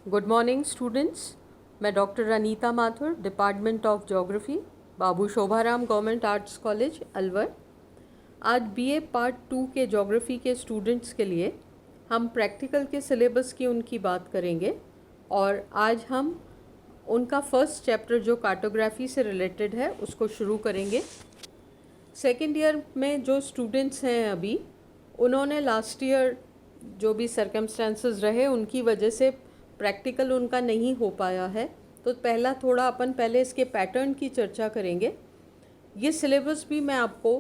Good morning students. मैं doctor Anita Mathur, department of geography, Babu Shobharam government arts college Alwar. आज BA part 2 के geography के students के लिए हम प्रैक्टिकल के सिलेबस की उनकी बात करेंगे और आज हम उनका फर्स्ट चैप्टर जो कार्टोग्राफी से रिलेटेड है उसको शुरू करेंगे। सेकेंड ईयर में जो स्टूडेंट्स हैं अभी, उन्होंने लास्ट ईयर जो भी सर्कमस्टेंसेस रहे उनकी वजह से प्रैक्टिकल उनका नहीं हो पाया है, तो थोड़ा अपन पहले इसके पैटर्न की चर्चा करेंगे। ये सिलेबस भी मैं आपको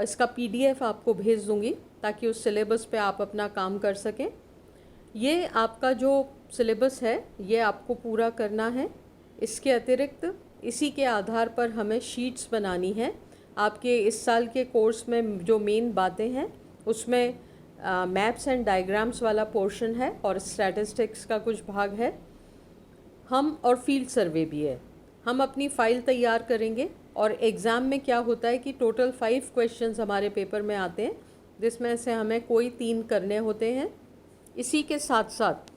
इसका पीडीएफ आपको भेज दूंगी ताकि उस सिलेबस पे आप अपना काम कर सकें। ये आपका जो सिलेबस है ये आपको पूरा करना है। इसके अतिरिक्त इसी के आधार पर हमें शीट्स बनानी है। आपके इस साल के कोर्स में जो मेन बातें हैं उसमें मैप्स एंड डायग्राम्स वाला पोर्शन है और स्टैटिस्टिक्स का कुछ भाग है और फील्ड सर्वे भी है। हम अपनी फ़ाइल तैयार करेंगे और एग्ज़ाम में क्या होता है कि टोटल 5 क्वेश्चंस हमारे पेपर में आते हैं, जिसमें से हमें कोई 3 करने होते हैं। इसी के साथ साथ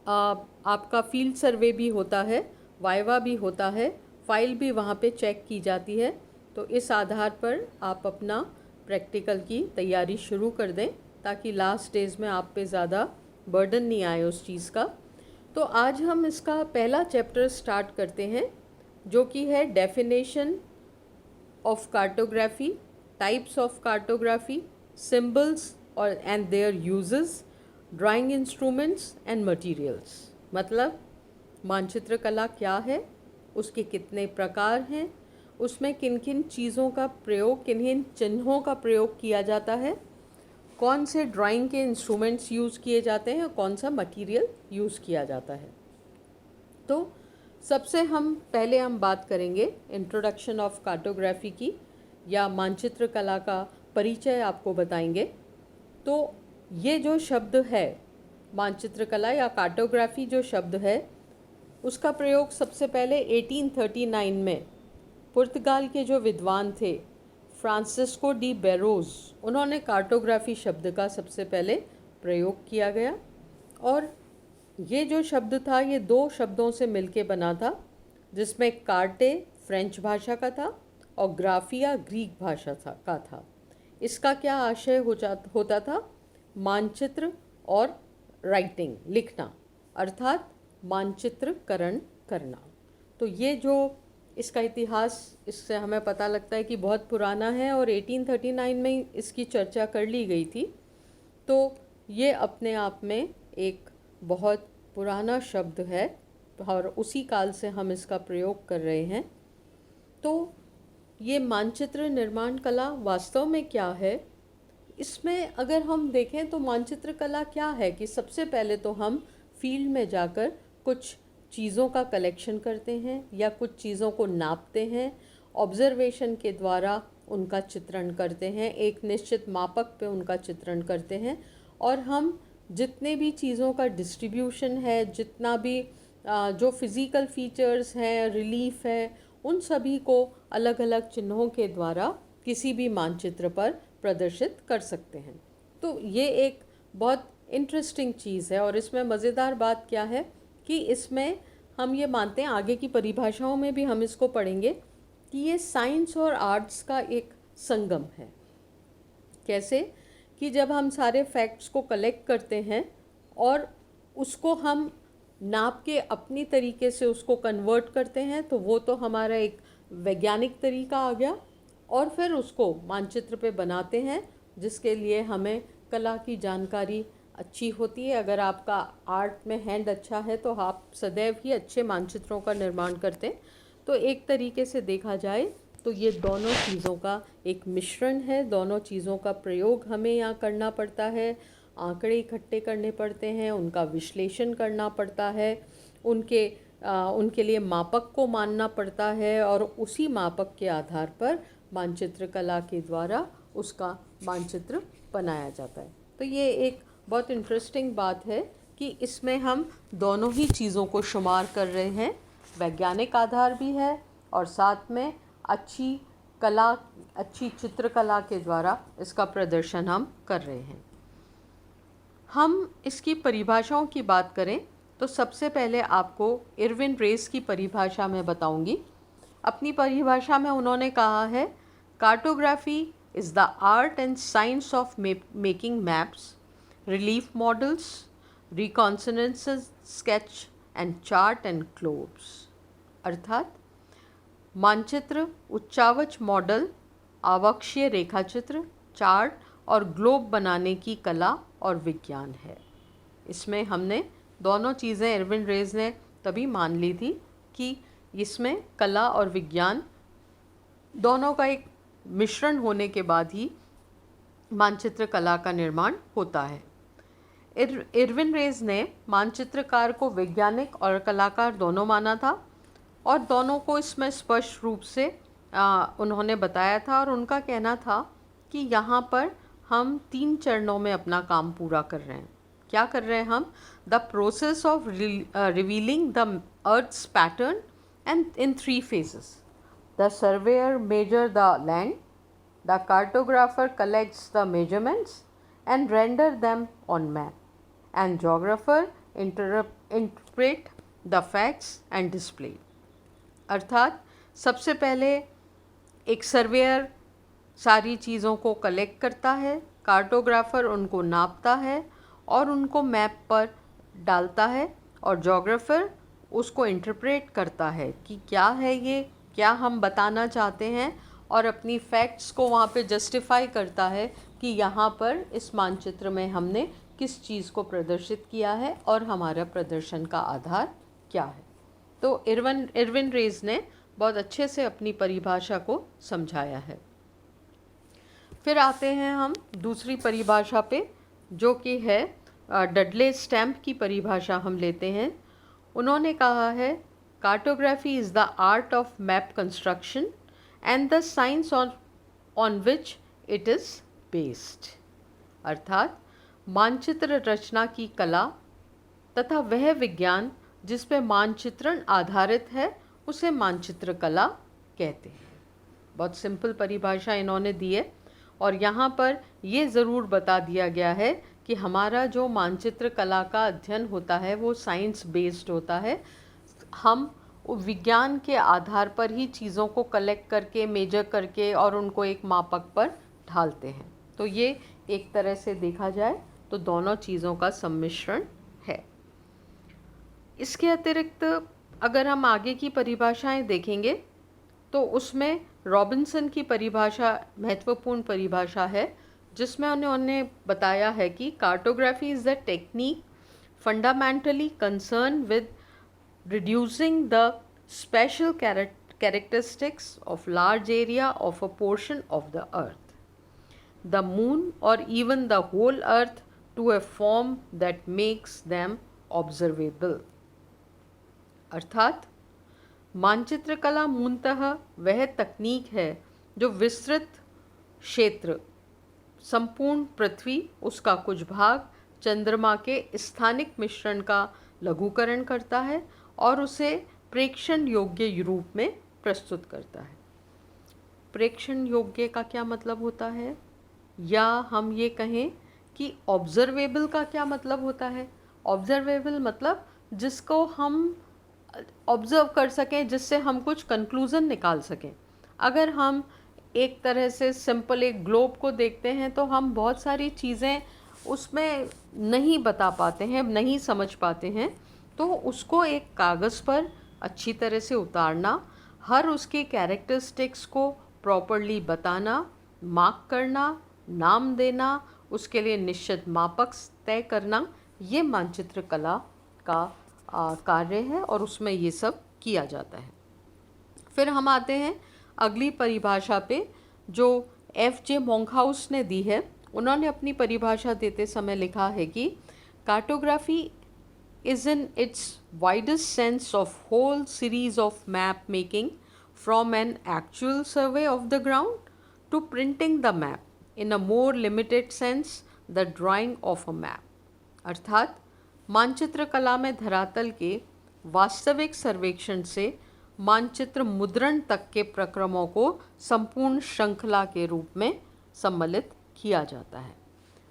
आपका फील्ड सर्वे भी होता है, वाइवा भी होता है, फ़ाइल भी वहाँ पे चेक की जाती है। तो इस आधार पर आप अपना प्रैक्टिकल की तैयारी शुरू कर दें ताकि लास्ट डेज़ में आप पे ज़्यादा बर्डन नहीं आए उस चीज़ का। तो आज हम इसका पहला चैप्टर स्टार्ट करते हैं जो कि है definition of cartography, types of cartography, symbols और and their uses, drawing instruments and materials. मतलब मानचित्र कला क्या है, उसके कितने प्रकार हैं, उसमें किन किन चीज़ों का प्रयोग, किन किन चिन्हों का प्रयोग किया जाता है, कौन से ड्राइंग के इंस्ट्रूमेंट्स यूज़ किए जाते हैं और कौन सा मटेरियल यूज़ किया जाता है। तो सबसे पहले हम बात करेंगे इंट्रोडक्शन ऑफ कार्टोग्राफी की, या मानचित्र कला का परिचय आपको बताएंगे। तो ये जो शब्द है मानचित्र कला या कार्टोग्राफी जो शब्द है उसका प्रयोग सबसे पहले 1839 में पुर्तगाल के जो विद्वान थे फ्रांसिस्को डी बेरोज, उन्होंने कार्टोग्राफी शब्द का सबसे पहले प्रयोग किया गया। और ये जो शब्द था ये 2 शब्दों से मिलके बना था, जिसमें कार्टे फ्रेंच भाषा का था और ग्राफिया ग्रीक भाषा का था। इसका क्या आशय होता था? मानचित्र और राइटिंग, लिखना, अर्थात मानचित्रकरण करना। तो ये जो इसका इतिहास, इससे हमें पता लगता है कि बहुत पुराना है और 1839 में इसकी चर्चा कर ली गई थी। तो ये अपने आप में एक बहुत पुराना शब्द है और उसी काल से हम इसका प्रयोग कर रहे हैं। तो ये मानचित्र निर्माण कला वास्तव में क्या है, इसमें अगर हम देखें तो मानचित्र कला क्या है कि सबसे पहले तो हम फील्ड में जाकर कुछ चीज़ों का कलेक्शन करते हैं या कुछ चीज़ों को नापते हैं, ऑब्जर्वेशन के द्वारा उनका चित्रण करते हैं, एक निश्चित मापक पे उनका चित्रण करते हैं और हम जितने भी चीज़ों का डिस्ट्रीब्यूशन है, जितना भी जो फिज़िकल फीचर्स हैं, रिलीफ है, उन सभी को अलग अलग चिन्हों के द्वारा किसी भी मानचित्र पर प्रदर्शित कर सकते हैं। तो ये एक बहुत इंटरेस्टिंग चीज़ है और इसमें मज़ेदार बात क्या है कि इसमें हम ये मानते हैं, आगे की परिभाषाओं में भी हम इसको पढ़ेंगे, कि ये साइंस और आर्ट्स का एक संगम है। कैसे कि जब हम सारे फैक्ट्स को कलेक्ट करते हैं और उसको हम नाप के अपनी तरीके से उसको कन्वर्ट करते हैं, तो वो तो हमारा एक वैज्ञानिक तरीका आ गया, और फिर उसको मानचित्र पे बनाते हैं जिसके लिए हमें कला की जानकारी अच्छी होती है। अगर आपका आर्ट में हैंड अच्छा है तो आप सदैव ही अच्छे मानचित्रों का निर्माण करते हैं। तो एक तरीके से देखा जाए तो ये दोनों चीज़ों का एक मिश्रण है, दोनों चीज़ों का प्रयोग हमें यहाँ करना पड़ता है। आंकड़े इकट्ठे करने पड़ते हैं, उनका विश्लेषण करना पड़ता है, उनके लिए मापक को मानना पड़ता है और उसी मापक के आधार पर मानचित्र कला के द्वारा उसका मानचित्र बनाया जाता है। तो ये एक बहुत इंटरेस्टिंग बात है कि इसमें हम दोनों ही चीज़ों को शुमार कर रहे हैं, वैज्ञानिक आधार भी है और साथ में अच्छी चित्रकला के द्वारा इसका प्रदर्शन हम कर रहे हैं। हम इसकी परिभाषाओं की बात करें तो सबसे पहले आपको इरविन रेस की परिभाषा में बताऊंगी। अपनी परिभाषा में उन्होंने कहा है, cartography is the art and science of making maps, relief models, reconnaissances sketch and chart and globes. अर्थात मानचित्र, उच्चावच मॉडल, आवक्षीय रेखाचित्र, चार्ट और ग्लोब बनाने की कला और विज्ञान है। इसमें हमने दोनों चीज़ें इरविन रेस ने तभी मान ली थी कि इसमें कला और विज्ञान दोनों का एक मिश्रण होने के बाद ही मानचित्र कला का निर्माण होता है। इरविन रेस ने मानचित्रकार को वैज्ञानिक और कलाकार दोनों माना था और दोनों को इसमें स्पष्ट रूप से उन्होंने बताया था और उनका कहना था कि यहाँ पर हम 3 चरणों में अपना काम पूरा कर रहे हैं। क्या कर रहे हैं हम? The process of revealing the earth's pattern and in 3 phases. The surveyor measure the land, the cartographer collects the measurements and render them on map, and geographer interpret the facts and display. अर्थात सबसे पहले एक surveyor सारी चीज़ों को collect करता है, cartographer उनको नापता है और उनको मैप पर डालता है और जोग्राफर उसको इंटरप्रेट करता है कि क्या है ये, क्या हम बताना चाहते हैं और अपनी फैक्ट्स को वहाँ पे जस्टिफाई करता है कि यहाँ पर इस मानचित्र में हमने किस चीज़ को प्रदर्शित किया है और हमारा प्रदर्शन का आधार क्या है। तो इरविन रेस ने बहुत अच्छे से अपनी परिभाषा को समझाया है। फिर आते हैं हम दूसरी परिभाषा पे, जो कि है डडले स्टैम्प की परिभाषा हम लेते हैं। उन्होंने कहा है, cartography is the art of map construction and the science on which it is based. अर्थात मानचित्र रचना की कला तथा वह विज्ञान जिस पे मानचित्रण आधारित है उसे मानचित्र कला कहते हैं। बहुत सिंपल परिभाषा इन्होंने दी है और यहाँ पर ये ज़रूर बता दिया गया है कि हमारा जो मानचित्र कला का अध्ययन होता है वो साइंस बेस्ड होता है। हम विज्ञान के आधार पर ही चीज़ों को कलेक्ट करके, मेजर करके और उनको एक मापक पर ढालते हैं। तो ये एक तरह से देखा जाए तो दोनों चीज़ों का सम्मिश्रण है। इसके अतिरिक्त अगर हम आगे की परिभाषाएं देखेंगे तो उसमें रॉबिन्सन की परिभाषा महत्वपूर्ण परिभाषा है, जिसमें उन्होंने बताया है कि cartography is the technique fundamentally concern with reducing the special characteristics of large area of a portion of the earth, the moon और even the whole earth to a form that makes them observable. अर्थात मानचित्र कला मूलतः वह तकनीक है जो विस्तृत क्षेत्र, संपूर्ण पृथ्वी, उसका कुछ भाग, चंद्रमा के स्थानिक मिश्रण का लघुकरण करता है और उसे प्रेक्षण योग्य रूप में प्रस्तुत करता है। प्रेक्षण योग्य का क्या मतलब होता है, या हम ये कहें कि ऑब्जर्वेबल का क्या मतलब होता है। ऑब्जर्वेबल मतलब जिसको हम ऑब्ज़र्व कर सकें, जिससे हम कुछ कंक्लूज़न निकाल सकें। अगर हम एक तरह से सिंपल एक ग्लोब को देखते हैं तो हम बहुत सारी चीज़ें उसमें नहीं बता पाते हैं, नहीं समझ पाते हैं। तो उसको एक कागज़ पर अच्छी तरह से उतारना, हर उसके कैरेक्टरिस्टिक्स को प्रॉपरली बताना, मार्क करना, नाम देना, उसके लिए निश्चित मापक तय करना, ये मानचित्र कला का कार्य है और उसमें ये सब किया जाता है। फिर हम आते हैं अगली परिभाषा पे, जो F.J. मोंकहाउस ने दी है। उन्होंने अपनी परिभाषा देते समय लिखा है कि cartography is in its widest sense of whole series of map making from an actual survey of the ground to printing the map in a more limited sense the drawing of a map. अर्थात मानचित्र कला में धरातल के वास्तविक सर्वेक्षण से मानचित्र मुद्रण तक के प्रक्रमों को संपूर्ण श्रृंखला के रूप में सम्मिलित किया जाता है।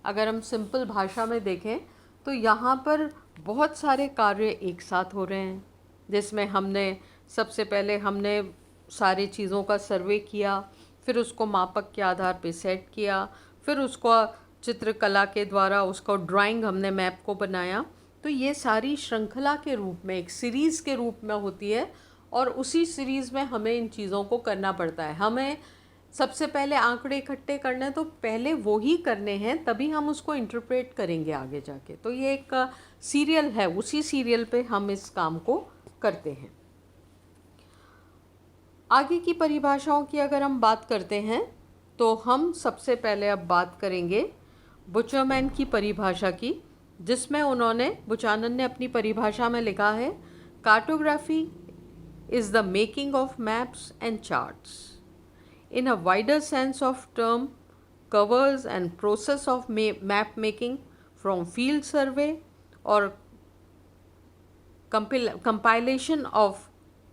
अगर हम सिंपल भाषा में देखें तो यहाँ पर बहुत सारे कार्य एक साथ हो रहे हैं, जिसमें हमने सबसे पहले हमने सारी चीज़ों का सर्वे किया, फिर उसको मापक के आधार पे सेट किया, फिर उसको चित्रकला के द्वारा उसको ड्राइंग हमने मैप को बनाया। तो ये सारी श्रृंखला के रूप में एक सीरीज़ के रूप में होती है और उसी सीरीज़ में हमें इन चीज़ों को करना पड़ता है। हमें सबसे पहले आंकड़े इकट्ठे करने तो पहले वो ही करने हैं, तभी हम उसको इंटरप्रेट करेंगे आगे जाके। तो ये एक सीरियल है, उसी सीरियल पे हम इस काम को करते हैं। आगे की परिभाषाओं की अगर हम बात करते हैं तो हम सबसे पहले अब बात करेंगे बुचरमैन की परिभाषा की, जिसमें बुचानन ने अपनी परिभाषा में लिखा है, cartography is the making of maps and charts in a wider sense of term, covers and process of map making from field survey or compilation of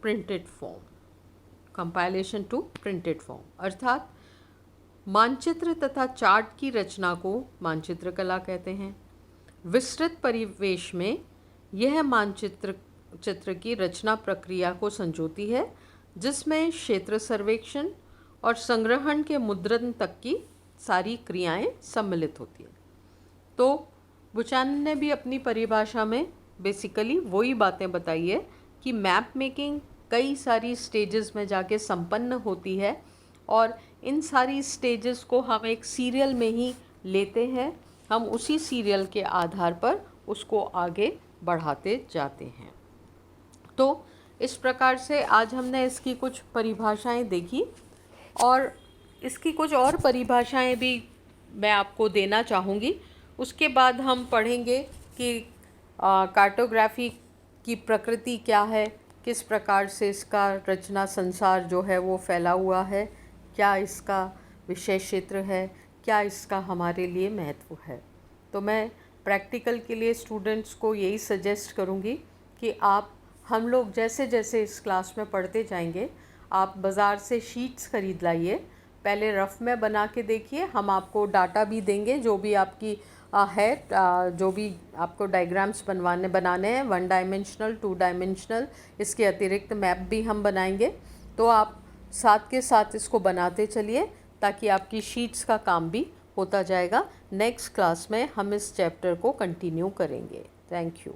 printed form, compilation to printed form। अर्थात मानचित्र तथा chart की रचना को मानचित्र कला कहते हैं। विस्तृत परिवेश में यह चित्र की रचना प्रक्रिया को संजोती है, जिसमें क्षेत्र सर्वेक्षण और संग्रहण के मुद्रण तक की सारी क्रियाएं सम्मिलित होती हैं। तो बुचानन ने भी अपनी परिभाषा में बेसिकली वही बातें बताई है कि मैप मेकिंग कई सारी स्टेजेस में जाके संपन्न होती है और इन सारी स्टेजेस को हम एक सीरियल में ही लेते हैं, हम उसी सीरियल के आधार पर उसको आगे बढ़ाते जाते हैं। तो इस प्रकार से आज हमने इसकी कुछ परिभाषाएं देखी और इसकी कुछ और परिभाषाएं भी मैं आपको देना चाहूँगी। उसके बाद हम पढ़ेंगे कि कार्टोग्राफी की प्रकृति क्या है, किस प्रकार से इसका रचना संसार जो है वो फैला हुआ है, क्या इसका विषय क्षेत्र है, क्या इसका हमारे लिए महत्व है। तो मैं प्रैक्टिकल के लिए स्टूडेंट्स को यही सजेस्ट करूँगी कि हम लोग जैसे जैसे इस क्लास में पढ़ते जाएंगे, आप बाज़ार से शीट्स ख़रीद लाइए, पहले रफ़ में बना के देखिए। हम आपको डाटा भी देंगे, जो भी आपकी जो भी आपको डायग्राम्स बनाने हैं, 1 डायमेंशनल 2 डायमेंशनल, इसके अतिरिक्त मैप भी हम बनाएंगे। तो आप साथ के साथ इसको बनाते चलिए ताकि आपकी शीट्स का काम भी होता जाएगा। नेक्स्ट क्लास में हम इस चैप्टर को कंटिन्यू करेंगे। Thank you.